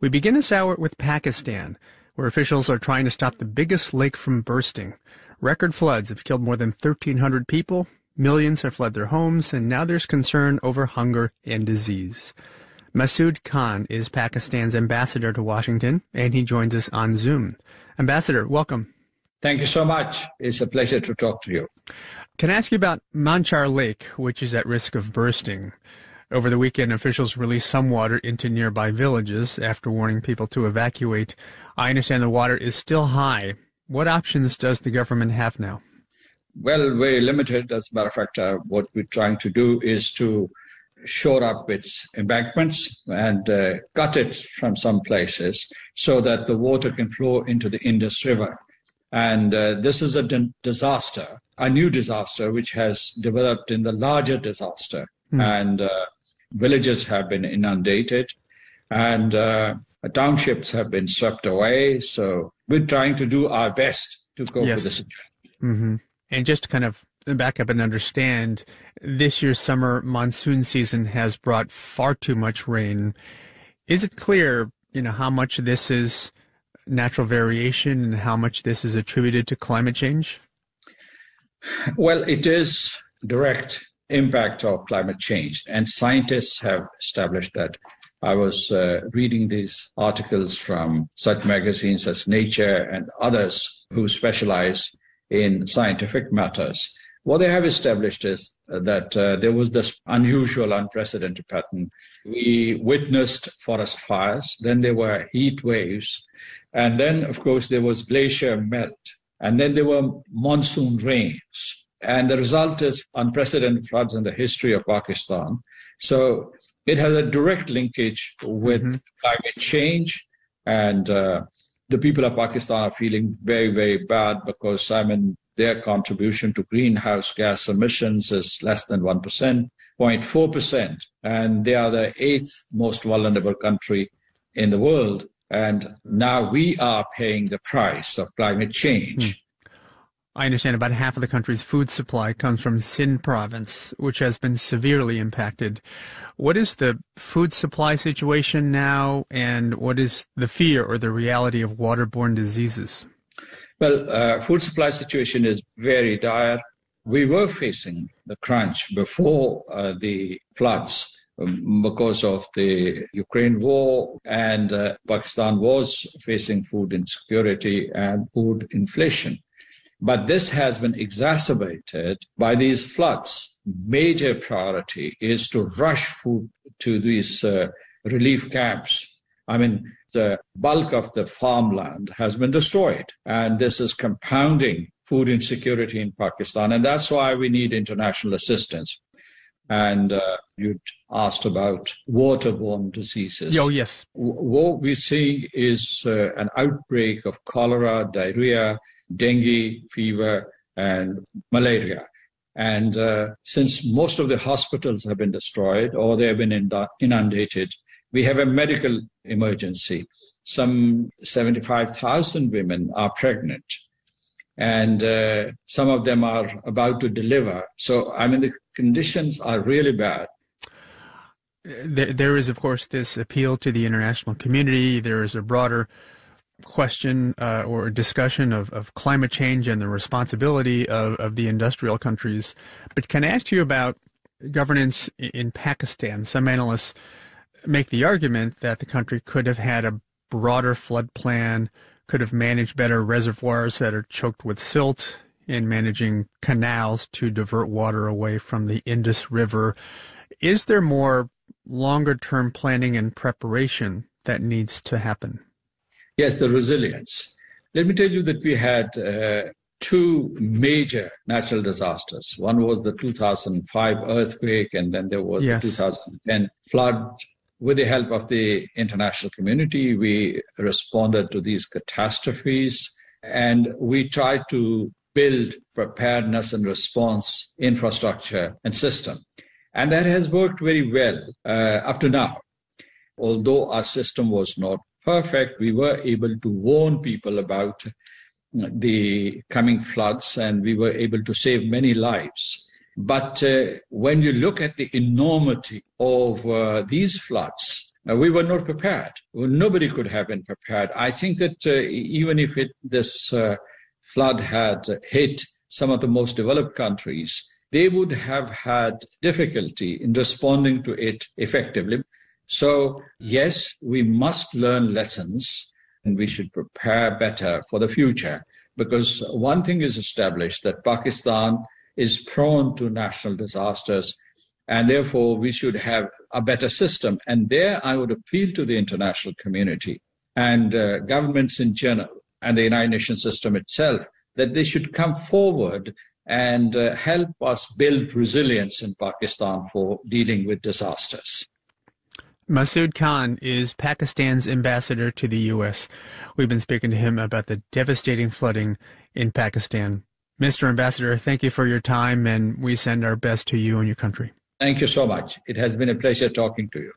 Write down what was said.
We begin this hour with Pakistan, where officials are trying to stop the biggest lake from bursting. Record floods have killed more than 1,300 people, millions have fled their homes, and now there's concern over hunger and disease. Masood Khan is Pakistan's ambassador to Washington, and he joins us on Zoom. Ambassador, welcome. Thank you so much. It's a pleasure to talk to you. Can I ask you about Manchar Lake, which is at risk of bursting? Over the weekend, officials released some water into nearby villages after warning people to evacuate. I understand the water is still high. What options does the government have now? Well, very limited. As a matter of fact, what we're trying to do is to shore up its embankments and cut it from some places so that the water can flow into the Indus River. And this is a disaster, a new disaster, which has developed in the larger disaster. And villages have been inundated and townships have been swept away. So we're trying to do our best to cope with the situation. Mm-hmm. And just to kind of back up and understand, this year's summer monsoon season has brought far too much rain. Is it clear, how much this is natural variation and how much this is attributed to climate change? Well, it is direct impact of climate change, and scientists have established that. I was reading these articles from such magazines as Nature and others who specialize in scientific matters. What they have established is that there was this unusual, unprecedented pattern. We witnessed forest fires, then there were heat waves, and then, of course, there was glacier melt, and then there were monsoon rains. And the result is unprecedented floods in the history of Pakistan. So it has a direct linkage with climate change. And the people of Pakistan are feeling very, very bad because, their contribution to greenhouse gas emissions is less than 1%, 0.4%. And they are the 8th most vulnerable country in the world. And now we are paying the price of climate change. I understand about half of the country's food supply comes from Sindh province, which has been severely impacted. What is the food supply situation now, and what is the fear or the reality of waterborne diseases? Well, food supply situation is very dire. We were facing the crunch before the floods because of the Ukraine war, and Pakistan was facing food insecurity and food inflation. But this has been exacerbated by these floods. Major priority is to rush food to these relief camps. The bulk of the farmland has been destroyed, and this is compounding food insecurity in Pakistan, and that's why we need international assistance. And you asked about waterborne diseases. Oh, yes. What we're seeing is an outbreak of cholera, diarrhea, dengue fever, and malaria. And since most of the hospitals have been destroyed or they have been inundated, we have a medical emergency. Some 75,000 women are pregnant, and some of them are about to deliver. So, the conditions are really bad. There is, of course, this appeal to the international community. There is a broader question or discussion of climate change and the responsibility of the industrial countries. But can I ask you about governance in Pakistan? Some analysts make the argument that the country could have had a broader flood plan, could have managed better reservoirs that are choked with silt, in managing canals to divert water away from the Indus River. Is there more longer-term planning and preparation that needs to happen? Yes, the resilience. Let me tell you that we had two major natural disasters. One was the 2005 earthquake, and then there was the 2010 flood. With the help of the international community, we responded to these catastrophes, and we tried to build preparedness and response infrastructure and system. And that has worked very well up to now. Although our system was not perfect, we were able to warn people about the coming floods, and we were able to save many lives. But when you look at the enormity of these floods, We were not prepared. Nobody could have been prepared. I think that even if this flood had hit some of the most developed countries, they would have had difficulty in responding to it effectively. So, yes, we must learn lessons and we should prepare better for the future, because one thing is established, that Pakistan is prone to national disasters, and therefore we should have a better system. And there I would appeal to the international community and governments in general and the United Nations system itself, that they should come forward and help us build resilience in Pakistan for dealing with disasters. Masood Khan is Pakistan's ambassador to the U.S. We've been speaking to him about the devastating flooding in Pakistan. Mr. Ambassador, thank you for your time, and we send our best to you and your country. Thank you so much. It has been a pleasure talking to you.